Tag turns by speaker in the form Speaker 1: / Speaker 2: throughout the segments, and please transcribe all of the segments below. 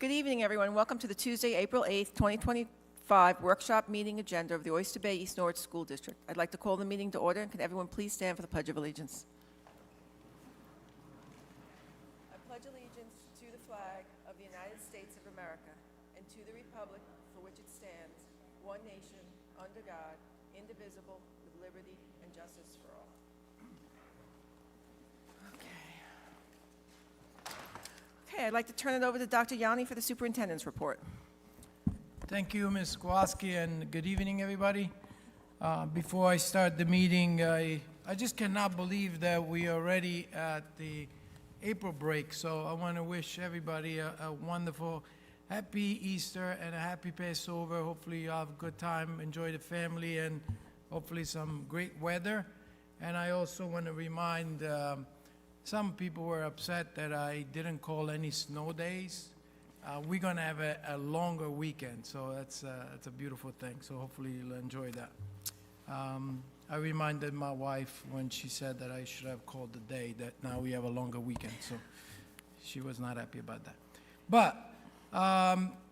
Speaker 1: Good evening, everyone. Welcome to the Tuesday, April 8th, 2025 workshop meeting agenda of the Oyster Bay East Norwich School District. I'd like to call the meeting to order, and can everyone please stand for the Pledge of Allegiance? I pledge allegiance to the flag of the United States of America and to the republic for which it stands, one nation, under God, indivisible, with liberty and justice for all. Okay, I'd like to turn it over to Dr. Yanni for the superintendent's report.
Speaker 2: Thank you, Ms. Kowalski, and good evening, everybody. Before I start the meeting, I just cannot believe that we are already at the April break. So I want to wish everybody a wonderful, happy Easter and a happy Passover. Hopefully you have a good time, enjoy the family, and hopefully some great weather. And I also want to remind some people were upset that I didn't call any snow days. We're going to have a longer weekend, so that's a beautiful thing. So hopefully you'll enjoy that. I reminded my wife when she said that I should have called the day that now we have a longer weekend, so she was not happy about that. But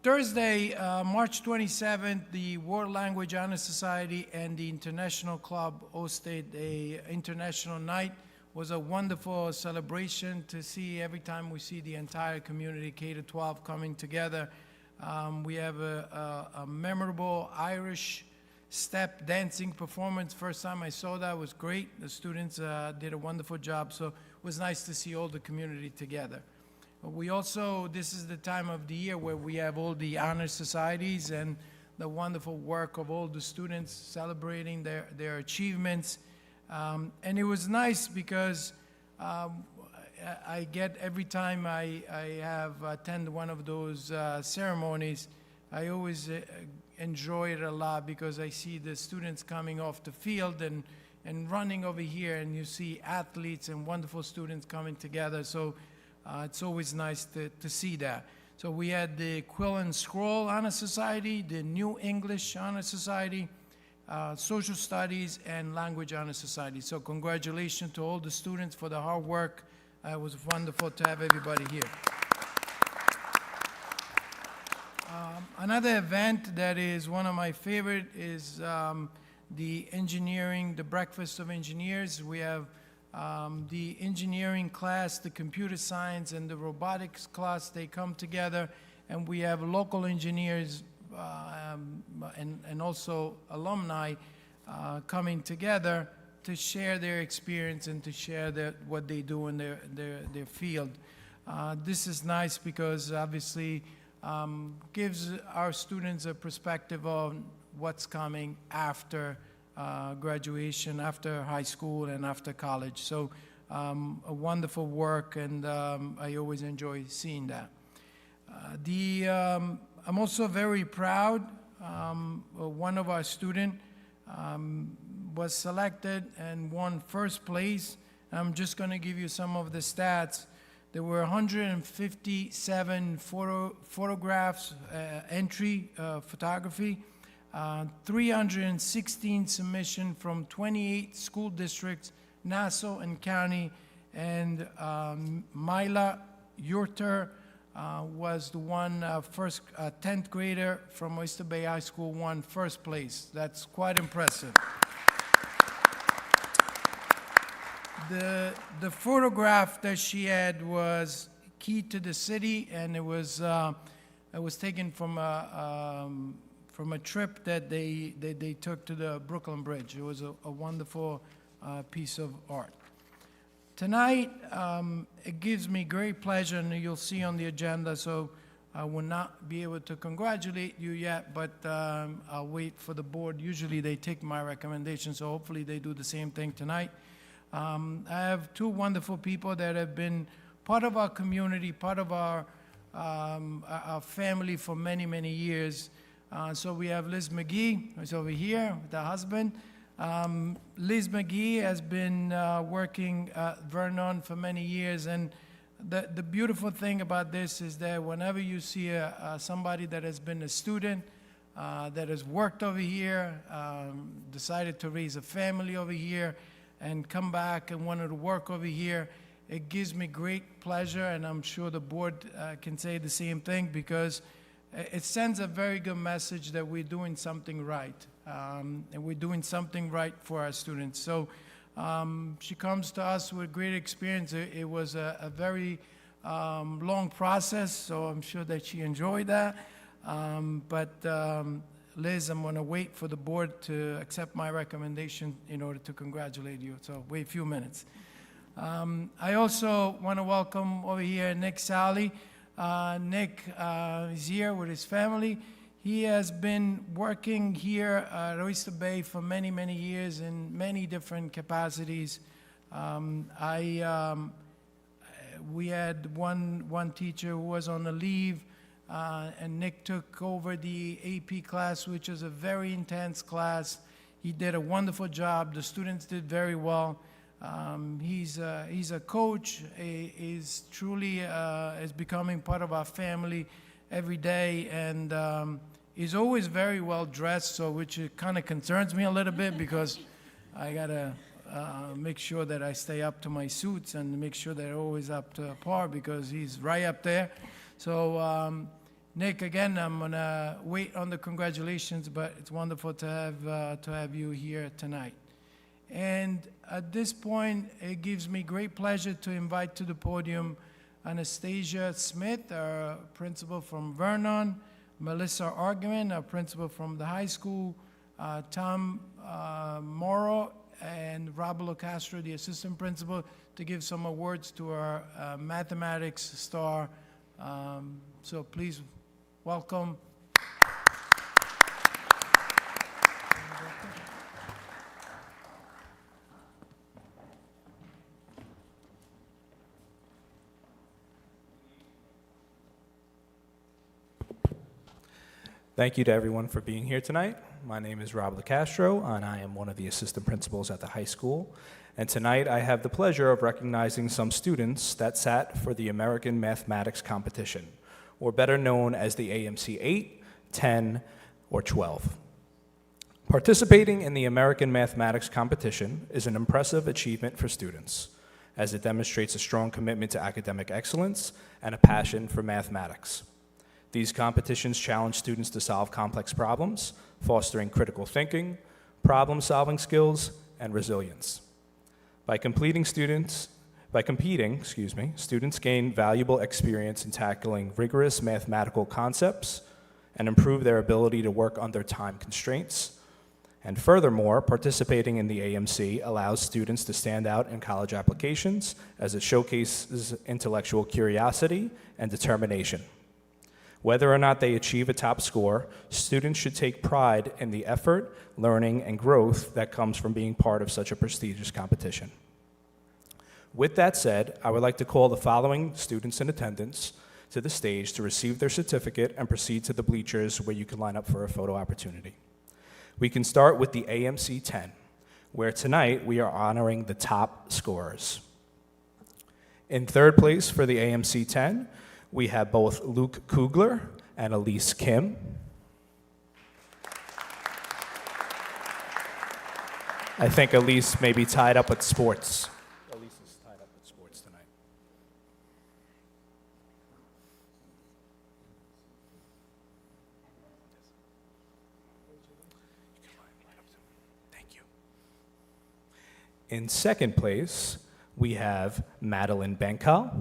Speaker 2: Thursday, March 27th, the World Language Honor Society and the International Club hosted a international night. Was a wonderful celebration to see every time we see the entire community, K-12, coming together. We have a memorable Irish step dancing performance. First time I saw that was great. The students did a wonderful job, so it was nice to see all the community together. We also, this is the time of the year where we have all the honor societies and the wonderful work of all the students celebrating their achievements. And it was nice because I get every time I have attend one of those ceremonies, I always enjoy it a lot because I see the students coming off the field and running over here, and you see athletes and wonderful students coming together. So it's always nice to see that. So we had the Quill and Scroll Honor Society, the New English Honor Society, Social Studies, and Language Honor Society. So congratulations to all the students for the hard work. It was wonderful to have everybody here. Another event that is one of my favorite is the engineering, the Breakfast of Engineers. We have the engineering class, the computer science, and the robotics class. They come together, and we have local engineers and also alumni coming together to share their experience and to share what they do in their field. This is nice because obviously gives our students a perspective on what's coming after graduation, after high school, and after college. So a wonderful work, and I always enjoy seeing that. I'm also very proud. One of our students was selected and won first place. I'm just going to give you some of the stats. There were 157 photographs, photography, 316 submissions from 28 school districts, Nassau and County, and Myla Oyster was the one first 10th grader from Oyster Bay High School, won first place. That's quite impressive. The photograph that she had was key to the city, and it was taken from a trip that they took to the Brooklyn Bridge. It was a wonderful piece of art. Tonight, it gives me great pleasure, and you'll see on the agenda, so I will not be able to congratulate you yet, but I'll wait for the board. Usually they take my recommendation, so hopefully they do the same thing tonight. I have two wonderful people that have been part of our community, part of our family for many, many years. So we have Liz McGee, who's over here with her husband. Liz McGee has been working at Vernon for many years, and the beautiful thing about this is that whenever you see somebody that has been a student, that has worked over here, decided to raise a family over here, and come back and wanted to work over here, it gives me great pleasure, and I'm sure the board can say the same thing, because it sends a very good message that we're doing something right, and we're doing something right for our students. So she comes to us with great experience. It was a very long process, so I'm sure that she enjoyed that. Liz, I'm going to wait for the board to accept my recommendation in order to congratulate you, so wait a few minutes. I also want to welcome over here Nick Sally. Nick is here with his family. He has been working here at Oyster Bay for many, many years in many different capacities. We had one teacher who was on a leave, and Nick took over the AP class, which is a very intense class. He did a wonderful job. The students did very well. He's a coach. He's truly is becoming part of our family every day, and he's always very well dressed, so which kind of concerns me a little bit, because I gotta make sure that I stay up to my suits and make sure they're always up to par, because he's right up there. So Nick, again, I'm gonna wait on the congratulations, but it's wonderful to have you here tonight. And at this point, it gives me great pleasure to invite to the podium Anastasia Smith, our principal from Vernon, Melissa Argument, our principal from the high school, Tom Morrow, and Rob Castro, the assistant principal, to give some awards to our mathematics star. So please welcome.
Speaker 3: Thank you to everyone for being here tonight. My name is Rob Castro, and I am one of the assistant principals at the high school. And tonight I have the pleasure of recognizing some students that sat for the American Mathematics Competition, or better known as the AMC 8, 10, or 12. Participating in the American Mathematics Competition is an impressive achievement for students, as it demonstrates a strong commitment to academic excellence and a passion for mathematics. These competitions challenge students to solve complex problems, fostering critical thinking, problem-solving skills, and resilience. By competing, students gain valuable experience in tackling rigorous mathematical concepts and improve their ability to work under time constraints. And furthermore, participating in the AMC allows students to stand out in college applications, as it showcases intellectual curiosity and determination. Whether or not they achieve a top score, students should take pride in the effort, learning, and growth that comes from being part of such a prestigious competition. With that said, I would like to call the following students in attendance to the stage to receive their certificate and proceed to the bleachers where you can line up for a photo opportunity. We can start with the AMC 10, where tonight we are honoring the top scorers. In third place for the AMC 10, we have both Luke Kugler and Elise Kim. I think Elise may be tied up with sports. Elise is tied up with sports tonight. Thank you. In second place, we have Madeline Benkal.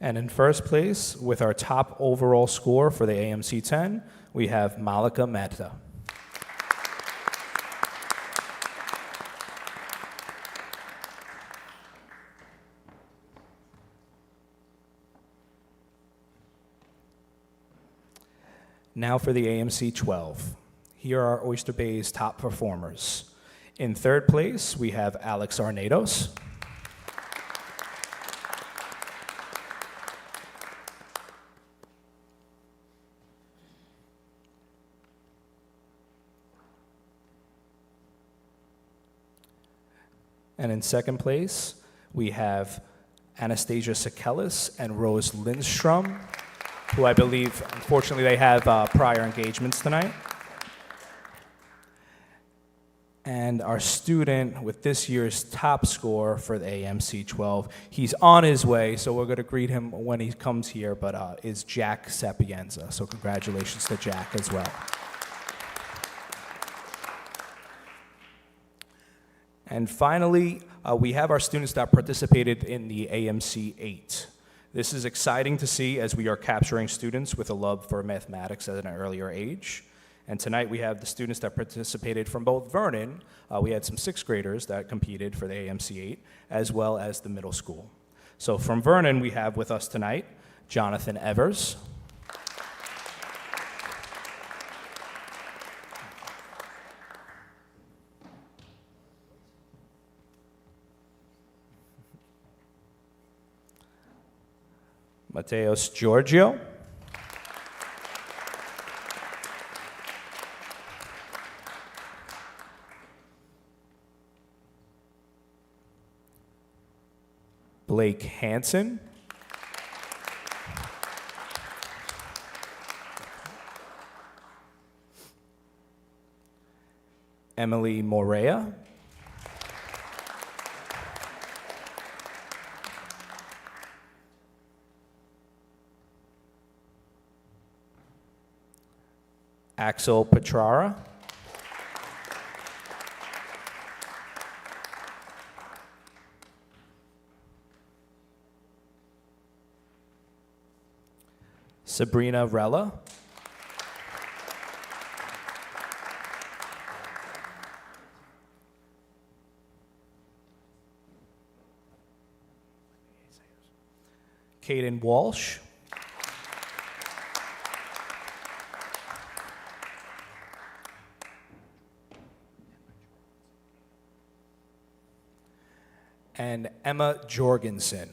Speaker 3: And in first place, with our top overall score for the AMC 10, we have Malika Mehta. Now for the AMC 12. Here are Oyster Bay's top performers. In third place, we have Alex Arnados. And in second place, we have Anastasia Sakelis and Rose Lindstrom. who I believe, unfortunately, they have prior engagements tonight. And our student with this year's top score for the AMC 12, he's on his way, so we're going to greet him when he comes here, but is Jack Sapienza. So congratulations to Jack as well. And finally, we have our students that participated in the AMC 8. This is exciting to see as we are capturing students with a love for mathematics at an earlier age. And tonight we have the students that participated from both Vernon. We had some 6th graders that competed for the AMC 8, as well as the middle school. So from Vernon, we have with us tonight Jonathan Evers, Mateos Giorgio, Blake Hansen, Emily Morea, Axel Petrara, Sabrina Rella, Caden Walsh, and Emma Jorgensen.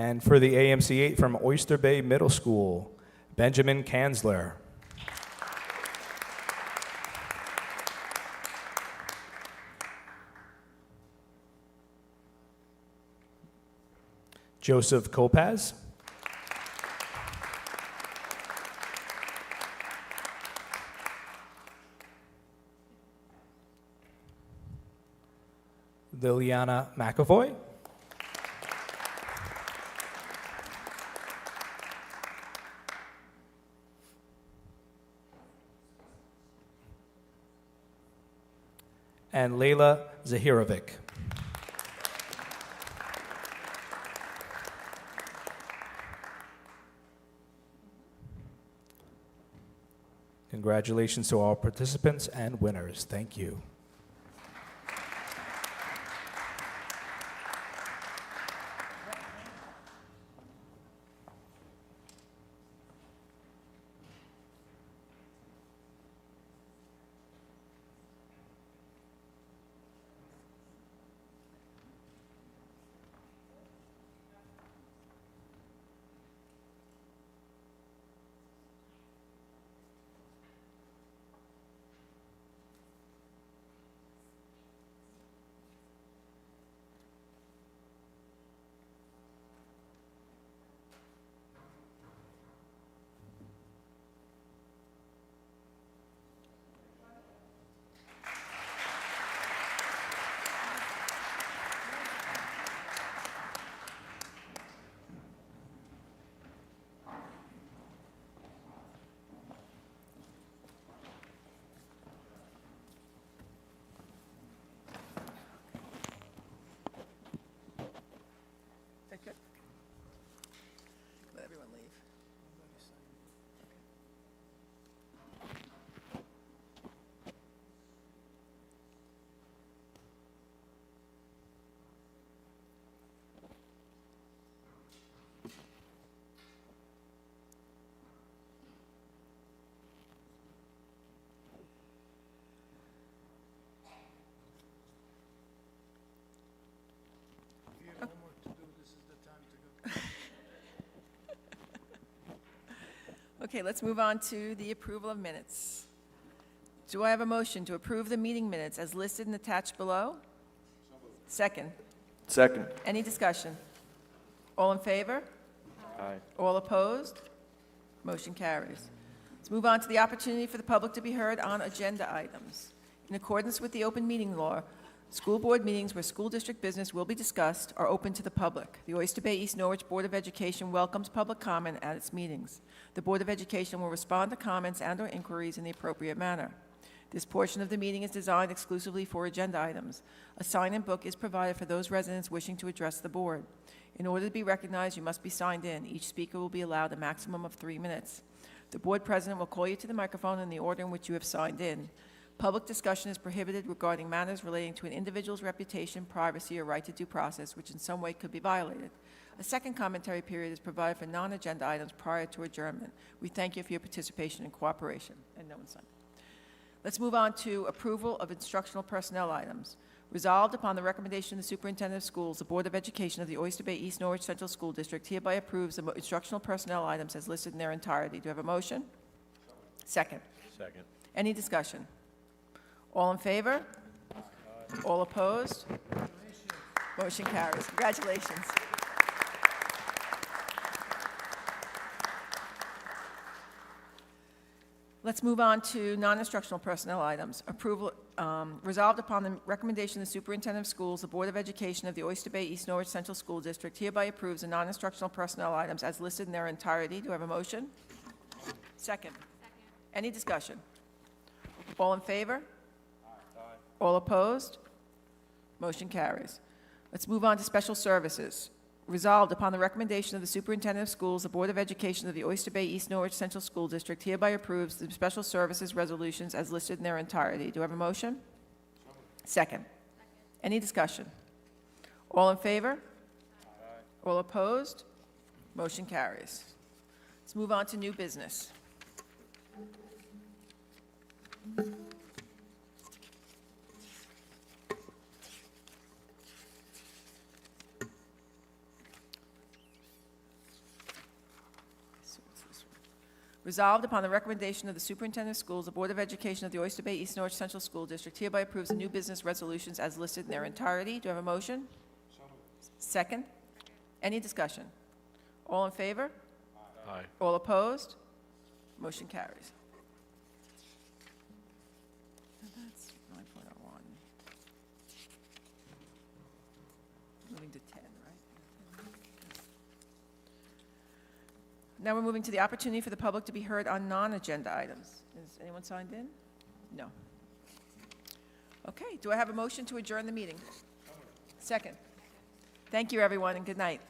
Speaker 3: And for the AMC 8 from Oyster Bay Middle School, Benjamin Kanzler. Joseph Kopaz. Liliana McAvoy. And Layla Zahirovic. Congratulations to all participants and winners. Thank you.
Speaker 1: Okay, let's move on to the approval of minutes. Do I have a motion to approve the meeting minutes as listed and attached below? Second.
Speaker 4: Second.
Speaker 1: Any discussion? All in favor?
Speaker 4: Aye.
Speaker 1: All opposed? Motion carries. Let's move on to the opportunity for the public to be heard on agenda items. In accordance with the open meeting law, school board meetings where school district business will be discussed are open to the public. The Oyster Bay East Norwich Board of Education welcomes public comment at its meetings. The Board of Education will respond to comments and/or inquiries in the appropriate manner. This portion of the meeting is designed exclusively for agenda items. A sign-in book is provided for those residents wishing to address the board. In order to be recognized, you must be signed in. Each speaker will be allowed a maximum of 3 minutes. The board president will call you to the microphone in the order in which you have signed in. Public discussion is prohibited regarding matters relating to an individual's reputation, privacy, or right to due process, which in some way could be violated. A second commentary period is provided for non-agenda items prior to adjournment. We thank you for your participation and cooperation. And no one signed. Let's move on to approval of instructional personnel items. Resolved upon the recommendation of the superintendent of schools, the Board of Education of the Oyster Bay East Norwich Central School District hereby approves the instructional personnel items as listed in their entirety. Do you have a motion? Second.
Speaker 4: Second.
Speaker 1: Any discussion? All in favor? All opposed? Motion carries. Congratulations. Let's move on to non-instructional personnel items. Approval, resolved upon the recommendation of the superintendent of schools, the Board of Education of the Oyster Bay East Norwich Central School District hereby approves the non-instructional personnel items as listed in their entirety. Do I have a motion? Second. Any discussion? All in favor? All opposed? Motion carries. Let's move on to special services. Resolved upon the recommendation of the superintendent of schools, the Board of Education of the Oyster Bay East Norwich Central School District hereby approves the special services resolutions as listed in their entirety. Do I have a motion? Second. Any discussion? All in favor? All opposed? Motion carries. Let's move on to new business. Resolved upon the recommendation of the superintendent of schools, the Board of Education of the Oyster Bay East Norwich Central School District hereby approves the new business resolutions as listed in their entirety. Do I have a motion? Second. Any discussion? All in favor?
Speaker 4: Aye.
Speaker 1: All opposed? Motion carries. That's 9.01. Moving to 10, right? Now we're moving to the opportunity for the public to be heard on non-agenda items. Is anyone signed in? No. Okay, do I have a motion to adjourn the meeting? Second. Thank you, everyone, and good night.